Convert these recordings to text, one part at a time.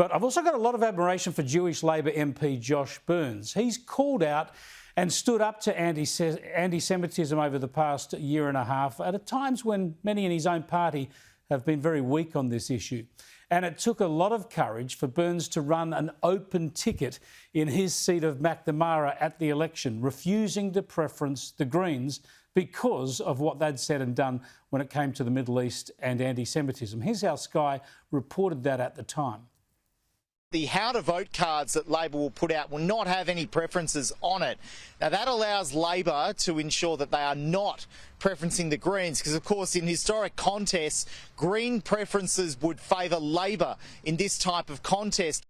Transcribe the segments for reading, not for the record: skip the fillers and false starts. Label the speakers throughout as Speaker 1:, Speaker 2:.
Speaker 1: But I've also got a lot of admiration for Jewish Labor MP Josh Burns. He's called out and stood up to anti-Semitism over the past year and a half at times when many in his own party have been very weak on this issue. And it took a lot of courage for Burns to run an open ticket in his seat of Macnamara at the election, refusing to preference the Greens because of what they'd said and done when it came to the Middle East and anti-Semitism. Here's how Sky reported that at the time.
Speaker 2: The how to vote cards that Labor will put out will not have any preferences on it. Now that allows Labor to ensure that they are not preferencing the Greens because, of course, in historic contests, Green preferences would favour Labor in this type of contest.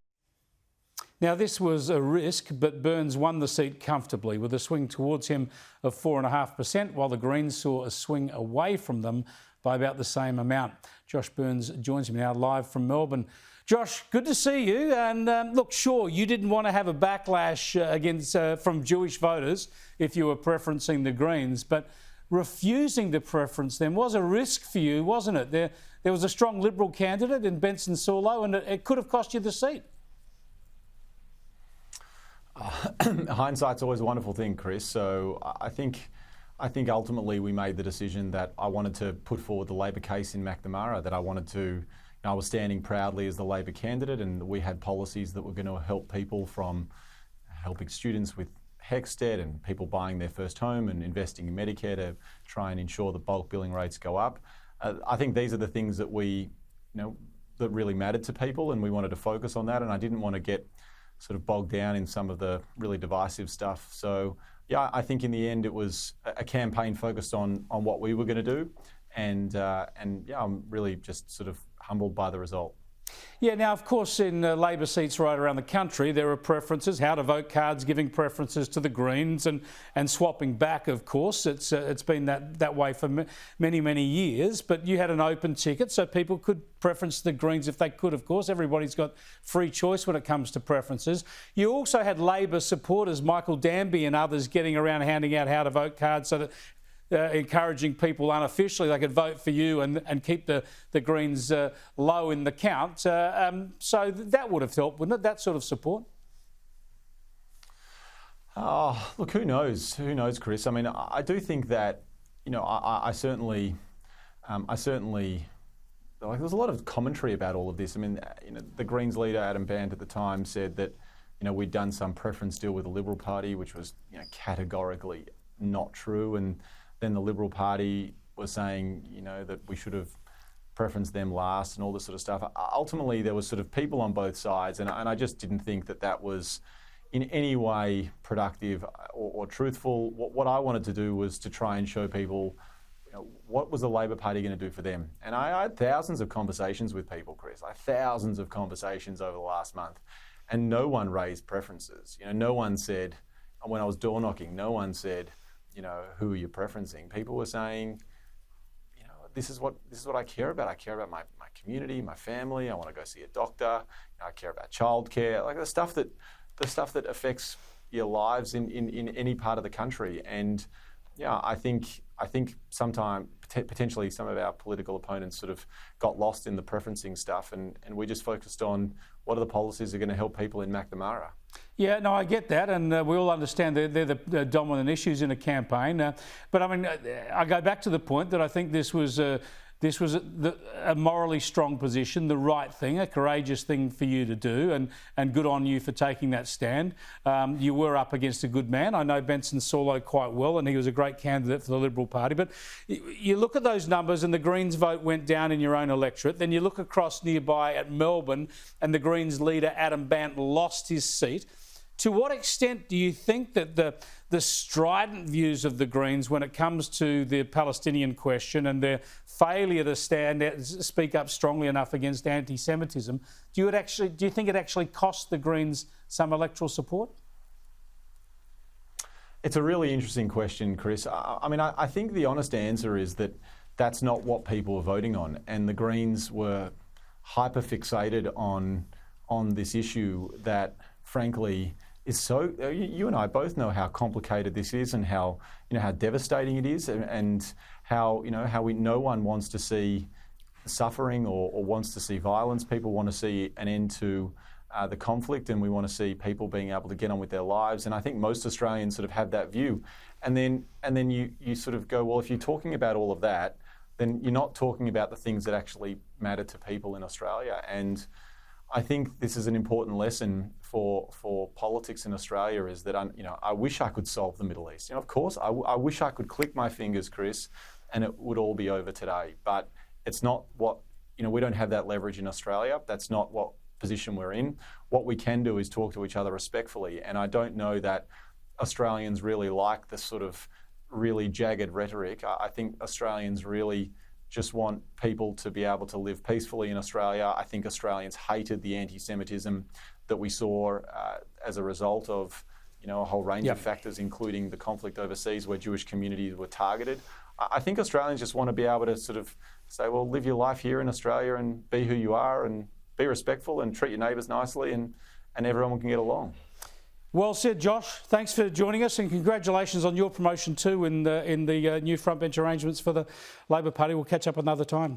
Speaker 1: Now, this was a risk, but Burns won the seat comfortably with a swing towards him of 4.5%, while the Greens saw a swing away from them by about the same amount. Josh Burns joins me now live from Melbourne. Josh, good to see you. And look, sure, you didn't want to have a backlash from Jewish voters if you were preferencing the Greens, but refusing to preference them was a risk for you, wasn't it? There was a strong Liberal candidate in Benson Saulo, and it could have cost you the seat.
Speaker 3: Hindsight's always a wonderful thing, Chris. So I think ultimately we made the decision that I wanted to put forward the Labor case in Macnamara, that I was standing proudly as the Labor candidate, and we had policies that were going to help people, from helping students with HECS debt and people buying their first home and investing in Medicare to try and ensure that bulk billing rates go up. I think these are the things that that really mattered to people, and we wanted to focus on that, and I didn't want to get sort of bogged down in some of the really divisive stuff. So yeah, I think in the end it was a campaign focused on what we were going to do, and yeah, I'm really just sort of humbled by the result.
Speaker 1: Yeah, now, of course, in Labor seats right around the country, there are preferences, how to vote cards giving preferences to the Greens and swapping back, of course. It's been that way for many, many years. But you had an open ticket, so people could preference the Greens if they could, of course. Everybody's got free choice when it comes to preferences. You also had Labor supporters, Michael Danby and others, getting around handing out how to vote cards so that encouraging people unofficially they could vote for you and keep the Greens low in the count. So that would have helped, wouldn't it, that sort of support?
Speaker 3: Oh, look, who knows? Who knows, Chris? I mean, I do think that, I certainly, there's a lot of commentary about all of this. I mean, the Greens leader, Adam Bandt, at the time said that, we'd done some preference deal with the Liberal Party, which was, categorically not true. And then the Liberal Party was saying, that we should have preferenced them last and all this sort of stuff. Ultimately, there was sort of people on both sides, and I just didn't think that was in any way productive or truthful. What I wanted to do was to try and show people, what was the Labor Party going to do for them? And I had thousands of conversations with people, Chris, thousands of conversations over the last month, and no one raised preferences. No one said, when I was door knocking, no one said, who are you preferencing? People were saying, this is what I care about. I care about my community, my family. I want to go see a doctor. I care about childcare, like the stuff that affects your lives in any part of the country. And yeah, I think sometimes potentially some of our political opponents sort of got lost in the preferencing stuff, and we just focused on what are the policies that are going to help people in Macnamara. Yeah,
Speaker 1: no, I get that, and we all understand they're the dominant issues in a campaign. But I mean, I go back to the point that I think this was a morally strong position, the right thing, a courageous thing for you to do, and good on you for taking that stand. You were up against a good man. I know Benson Saulo quite well, and he was a great candidate for the Liberal Party. But you look at those numbers, and the Greens vote went down in your own electorate. Then you look across nearby at Melbourne, and the Greens leader, Adam Bandt, lost his seat. To what extent do you think that the strident views of the Greens when it comes to the Palestinian question and their failure to speak up strongly enough against anti-Semitism, do you think it actually cost the Greens some electoral support?
Speaker 3: It's a really interesting question, Chris. I mean, I think the honest answer is that that's not what people were voting on, and the Greens were hyper fixated on this issue that, frankly, is so. You and I both know how complicated this is, and how how devastating it is, and how no one wants to see suffering or wants to see violence. People want to see an end to the conflict, and we want to see people being able to get on with their lives. And I think most Australians sort of have that view. And then you sort of go, well, if you're talking about all of that, then you're not talking about the things that actually matter to people in Australia. And I think this is an important lesson for politics in Australia, is that I wish I could solve the Middle East. Of course, I wish I could click my fingers, Chris, and it would all be over today. But it's not what, we don't have that leverage in Australia. That's not what position we're in. What we can do is talk to each other respectfully. And I don't know that Australians really like this sort of really jagged rhetoric. I think Australians really just want people to be able to live peacefully in Australia. I think Australians hated the anti-Semitism that we saw as a result of a whole range of factors, including the conflict overseas where Jewish communities were targeted. I think Australians just want to be able to sort of say, well, live your life here in Australia and be who you are and be respectful and treat your neighbours nicely, and everyone can get along.
Speaker 1: Well said, Josh. Thanks for joining us, and congratulations on your promotion too in the new frontbench arrangements for the Labor Party. We'll catch up another time.